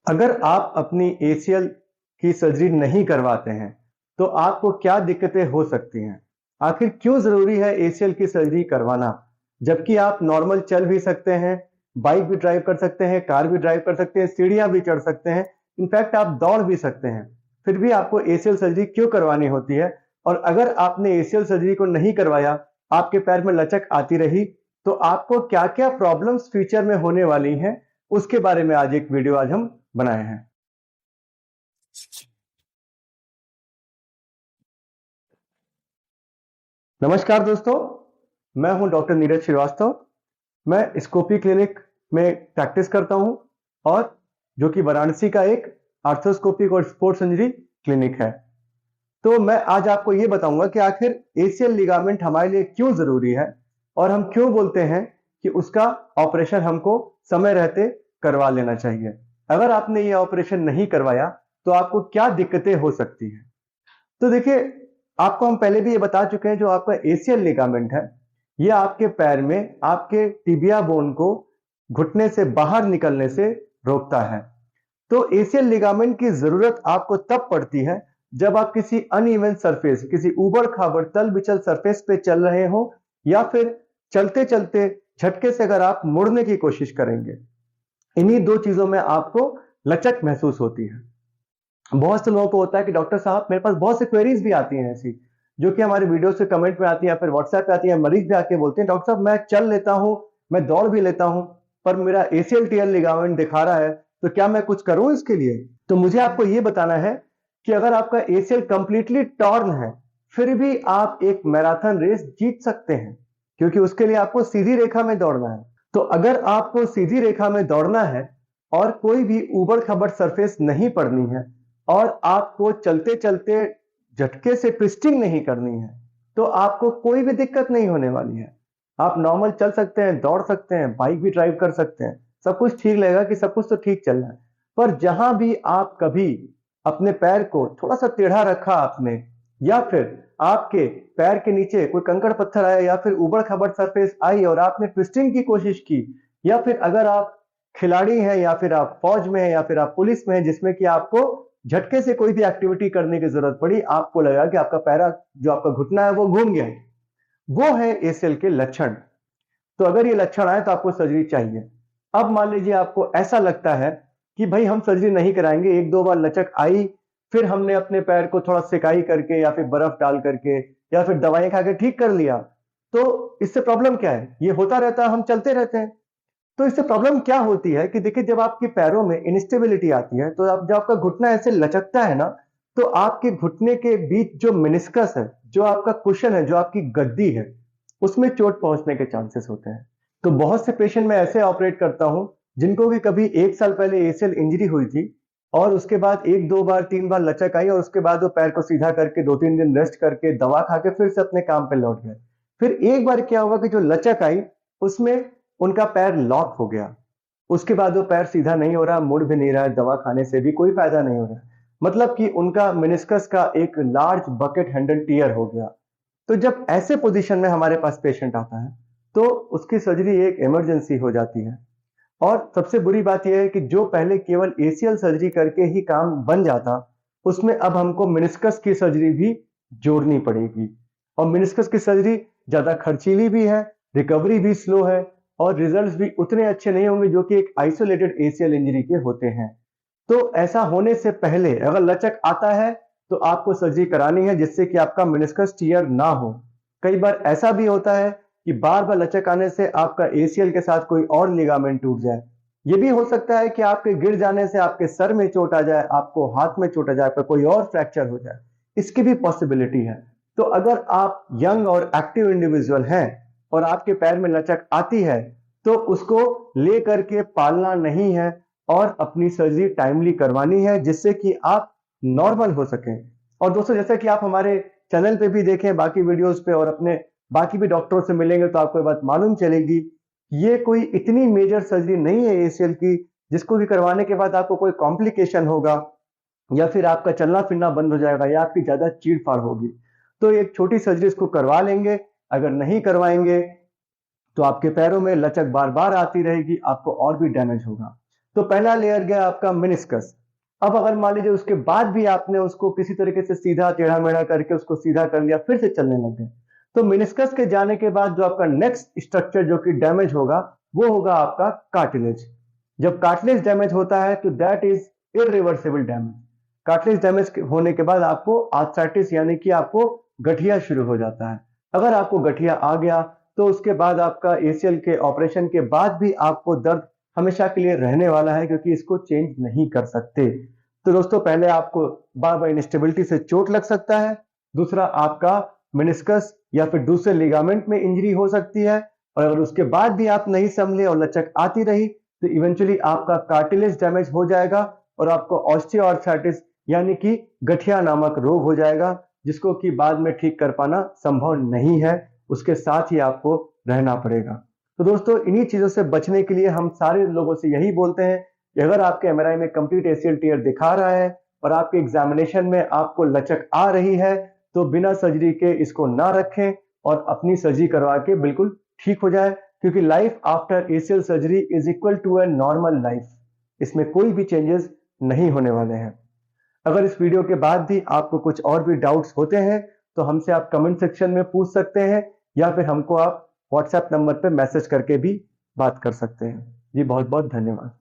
अगर आप अपनी एसीएल की सर्जरी नहीं करवाते हैं तो आपको क्या दिक्कतें हो सकती हैं? आखिर क्यों जरूरी है एसीएल की सर्जरी करवाना? जबकि आप नॉर्मल चल भी सकते हैं, बाइक भी ड्राइव कर सकते हैं, कार भी ड्राइव कर सकते हैं, सीढ़ियां भी चढ़ सकते हैं, इनफैक्ट आप दौड़ भी सकते हैं। फिर भी आपको एसीएल सर्जरी क्यों करवानी होती है? और अगर आपने एसीएल सर्जरी को नहीं करवाया, आपके पैर में लचक आती रही, तो आपको क्या-क्या प्रॉब्लम्स फ्यूचर में होने वाली हैं, उसके बारे में आज एक वीडियो आज हम बनाए हैं। नमस्कार दोस्तों, मैं हूं डॉक्टर नीरज श्रीवास्तव। मैं स्कोपी क्लिनिक में प्रैक्टिस करता हूं और जो कि वाराणसी का एक आर्थ्रोस्कोपिक और स्पोर्ट्स सर्जरी क्लिनिक है। तो मैं आज आपको ये बताऊंगा कि आखिर एसीएल लिगामेंट हमारे लिए क्यों जरूरी है और हम क्यों बोलते हैं कि उसका ऑपरेशन हमको समय रहते करवा लेना चाहिए। अगर आपने ये ऑपरेशन नहीं करवाया तो आपको क्या दिक्कतें हो सकती हैं। तो देखिए, आपको हम पहले भी ये बता चुके हैं, जो आपका एसीएल लिगामेंट है ये आपके पैर में आपके टिबिया बोन को घुटने से बाहर निकलने से रोकता है। तो एसीएल लिगामेंट की जरूरत आपको तब पड़ती है जब आप किसी अनइवन सरफेस, किसी उबड़ खाबड़ तल बिचल सरफेस पे चल रहे हो, या फिर चलते चलते झटके से अगर आप मुड़ने की कोशिश करेंगे। इन्हीं दो चीजों में आपको लचक महसूस होती है। बहुत से लोगों को होता है कि डॉक्टर साहब, मेरे पास बहुत से क्वेरीज भी आती हैं ऐसी, जो कि हमारे वीडियो से कमेंट में आती है या फिर व्हाट्सएप पे आती है। मरीज भी आके बोलते हैं, डॉक्टर साहब मैं चल लेता हूं, मैं दौड़ भी लेता हूं, पर मेरा एसीएल टीएल लिगामेंट दिखा रहा है, तो क्या मैं कुछ करूं इसके लिए? तो मुझे आपको ये बताना है कि अगर आपका एसीएल कंप्लीटली टॉर्न है, फिर भी आप एक मैराथन रेस जीत सकते हैं, क्योंकि उसके लिए आपको सीधी रेखा में दौड़ना है। तो अगर आपको सीधी रेखा में दौड़ना है और कोई भी उबड़ खबड़ सरफेस नहीं पड़नी है और आपको चलते चलते झटके से ट्विस्टिंग नहीं करनी है, तो आपको कोई भी दिक्कत नहीं होने वाली है। आप नॉर्मल चल सकते हैं, दौड़ सकते हैं, बाइक भी ड्राइव कर सकते हैं, सब कुछ ठीक लगेगा कि सब कुछ तो ठीक चल रहा है। पर जहां भी आप कभी अपने पैर को थोड़ा सा टेढ़ा रखा आपने, या फिर आपके पैर के नीचे कोई कंकड़ पत्थर आया, या फिर उबड़ खाबड़ सरफेस आई और आपने ट्विस्टिंग की कोशिश की, या फिर अगर आप खिलाड़ी हैं, या फिर आप फौज में हैं, या फिर आप पुलिस में हैं, जिसमें कि आपको झटके से कोई भी एक्टिविटी करने की जरूरत पड़ी, आपको लगा कि आपका पैरा, जो आपका घुटना है वो घूम गया, वो है एसीएल के लक्षण। तो अगर ये लक्षण आए तो आपको सर्जरी चाहिए। अब मान लीजिए आपको ऐसा लगता है कि भाई हम सर्जरी नहीं कराएंगे, एक दो बार लचक आई, फिर हमने अपने पैर को थोड़ा सिकाई करके या फिर बर्फ डाल करके या फिर दवाएं खा के ठीक कर लिया, तो इससे प्रॉब्लम क्या है? ये होता रहता है, हम चलते रहते हैं। तो इससे प्रॉब्लम क्या होती है कि देखिए, जब आपके पैरों में इंस्टेबिलिटी आती है, तो जब आपका घुटना ऐसे लचकता है ना, तो आपके घुटने के बीच जो मेनिस्कस है, जो आपका कुशन है, जो आपकी गद्दी है, उसमें चोट पहुंचने के चांसेस होते हैं। तो बहुत से पेशेंट मैं ऐसे ऑपरेट करता हूं जिनको भी कभी 1 साल पहले एसीएल इंजरी हुई थी और उसके बाद एक दो बार तीन बार लचक आई, और उसके बाद वो पैर को सीधा करके 2-3 दिन रेस्ट करके दवा खा के फिर से अपने काम पे लौट गए। फिर एक बार क्या हुआ कि जो लचक आई उसमें उनका पैर लॉक हो गया, उसके बाद वो पैर सीधा नहीं हो रहा, मुड़ भी नहीं रहा है, दवा खाने से भी कोई फायदा नहीं हो रहा है। मतलब कि उनका मेनिस्कस का एक लार्ज बकेट हैंडल टियर हो गया। तो जब ऐसे पोजीशन में हमारे पास पेशेंट आता है तो उसकी सर्जरी एक इमरजेंसी हो जाती है। और सबसे बुरी बात यह है कि जो पहले केवल एसीएल सर्जरी करके ही काम बन जाता, उसमें अब हमको मेनिस्कस की सर्जरी भी जोड़नी पड़ेगी। और मेनिस्कस की सर्जरी ज्यादा खर्चीली भी है, रिकवरी भी स्लो है, और रिजल्ट्स भी उतने अच्छे नहीं होंगे जो कि एक आइसोलेटेड एसीएल इंजरी के होते हैं। तो ऐसा होने से पहले अगर लचक आता है तो आपको सर्जरी करानी है, जिससे कि आपका मेनिस्कस टियर ना हो। कई बार ऐसा भी होता है कि बार बार लचक आने से आपका एसीएल के साथ कोई और लिगामेंट टूट जाए। ये भी हो सकता है कि आपके गिर जाने से आपके सर में चोट आ जाए, आपको हाथ में चोट आ जाए, आपका कोई और फ्रैक्चर हो जाए, इसकी भी पॉसिबिलिटी है। तो अगर आप यंग और एक्टिव इंडिविजुअल हैं और आपके पैर में लचक आती है, तो उसको ले करके पालना नहीं है और अपनी सर्जरी टाइमली करवानी है, जिससे कि आप नॉर्मल हो सकें। और दोस्तों, जैसा कि आप हमारे चैनल पे भी देखें, बाकी वीडियोस पे, और अपने बाकी भी डॉक्टरों से मिलेंगे, तो आपको ये बात मालूम चलेगी, ये कोई इतनी मेजर सर्जरी नहीं है एसीएल की जिसको भी करवाने के बाद आपको कोई कॉम्प्लिकेशन होगा, या फिर आपका चलना फिरना बंद हो जाएगा, या आपकी ज्यादा चीड़ फाड़ होगी। तो एक छोटी सर्जरी इसको करवा लेंगे। अगर नहीं करवाएंगे तो आपके पैरों में लचक बार बार आती रहेगी, आपको और भी डैमेज होगा। तो पहला लेयर गया आपका मेनिस्कस। अब अगर मान लीजिए उसके बाद भी आपने उसको किसी तरीके से सीधा टेढ़ा मेढ़ा करके उसको सीधा कर लिया, फिर से चलने लग गए, तो मेनिस्कस के जाने के बाद जो आपका नेक्स्ट स्ट्रक्चर जो कि डैमेज होगा वो होगा आपका कार्टिलेज। जब कार्टिलेज डैमेज होता है तो that is irreversible damage. Cartilage damage होने के बाद आपको आर्थराइटिस यानी कि आपको गठिया शुरू हो जाता है। अगर आपको गठिया आ गया तो उसके बाद आपका एसीएल के ऑपरेशन के बाद भी आपको दर्द हमेशा के लिए रहने वाला है, क्योंकि इसको चेंज नहीं कर सकते। तो दोस्तों पहले आपको बार बार इंस्टेबिलिटी से चोट लग सकता है, दूसरा आपका मेनिस्कस या फिर दूसरे लिगामेंट में इंजरी हो सकती है, और अगर उसके बाद भी आप नहीं संभले और लचक आती रही तो इवेंचुअली आपका कार्टिलेज डैमेज हो जाएगा और आपको ऑस्टियोआर्थराइटिस यानी कि गठिया नामक रोग हो जाएगा, जिसको कि बाद में ठीक कर पाना संभव नहीं है, उसके साथ ही आपको रहना पड़ेगा। तो दोस्तों इन्हीं चीजों से बचने के लिए हम सारे लोगों से यही बोलते हैं कि अगर आपके एमआरआई में कंप्लीट एसीएल टियर दिखा रहा है और आपके एग्जामिनेशन में आपको लचक आ रही है तो बिना सर्जरी के इसको ना रखें और अपनी सर्जरी करवा के बिल्कुल ठीक हो जाए, क्योंकि life after ACL surgery is equal to a normal life. इसमें कोई भी चेंजेस नहीं होने वाले हैं। अगर इस वीडियो के बाद भी आपको कुछ और भी डाउट्स होते हैं तो हमसे आप कमेंट सेक्शन में पूछ सकते हैं या फिर हमको आप व्हाट्सएप नंबर पर मैसेज करके भी बात कर सकते हैं। जी बहुत बहुत धन्यवाद।